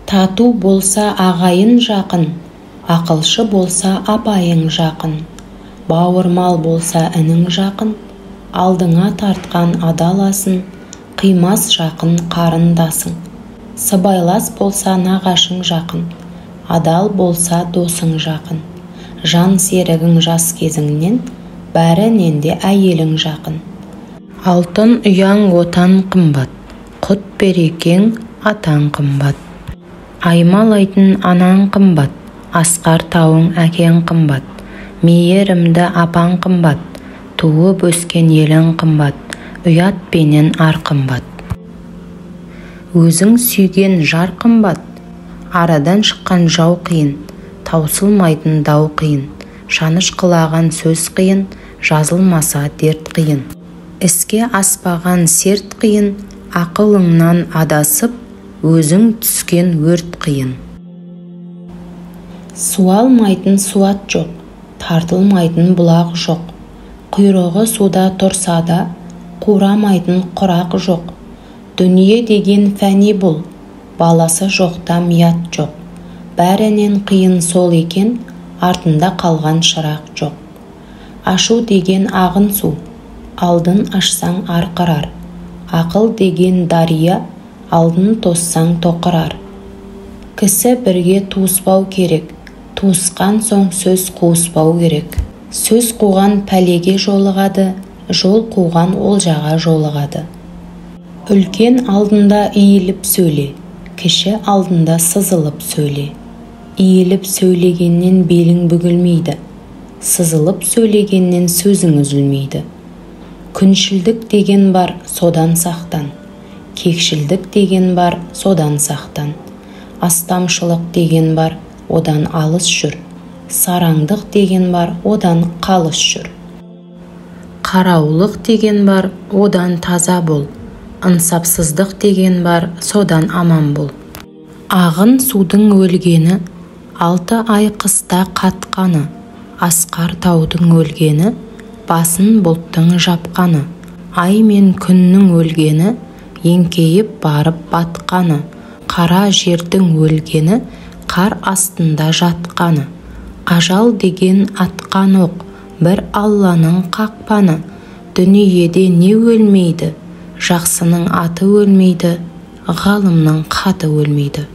Тату болса ағайын жақын, ақылшы болса апайың жақын. Бауырмал болса інің жақын, алдыңа тартқан адаласын, қимас жақын қарындасың. Сыбайлас болса нағашың жақын, адал болса досың жақын. Жан серігің жас кезіңнен, бәрінен де әйелің жақын. Алтын ұяң отан қымбат, құт берекең атаң қымбат. Аймалайтын анаң қымбат, асқар тауың әкең қымбат. Мейірімді апаң қымбат, туып өскен елің қымбат, ұят пенен ар қымбат. Өзің сүйген жар қымбат, арадан шыққан жау қиын, таусылмайтын дау қиын, шаныш қылаған сөз қиын, жазылмаса дерт қиын. Іске аспаған серт қиын, ақылыңнан адасып, өзің түскен өрт қиын. Суалмайтын суат жоқ, тартылмайтын бұлақ жоқ. Құйрығы суда тұрса да, қурамайтын құрақ жоқ. Дүние деген фәни бұл, баласы жоқта мият жоқ. Бәрінен қиын сол екен, артында қалған шырақ жоқ. Ашу деген ағын су, алдын ашсаң арқырар. Ақыл деген дария, алдын тоссаң тоқырар. Кісі бірге туыспау керек, туысқан соң сөз қуыспау керек. Сөз қуған пәлеге жолығады, жол қуған олжаға жолығады. Үлкен алдында иіліп сөйле, кіші алдында сызылып сөйле. Иіліп сөйлегеннен белің бүгілмейді, сызылып сөйлегеннен сөзің үзілмейді. Күншілдік деген бар, содан сақтан. Кекшілдік деген бар, содан сақтан. Астамшылық деген бар, одан алыс жүр. Сараңдық деген бар, одан қалыс жүр. Қараулық деген бар, одан таза бол. Ынсапсыздық деген бар, содан аман бол. Ағын судың өлгені, 6 ай қыста қатқаны. Асқар таудың өлгені, басын бұлттың жапқаны. Ай мен күннің өлгені, еңкейіп барып батқаны. Қара жердің өлгені, қар астында жатқаны. Ажал деген атқан оқ, бір Алланың қақпаны. Дүниеде не өлмейді, жақсының аты өлмейді, ғалымның хаты өлмейді.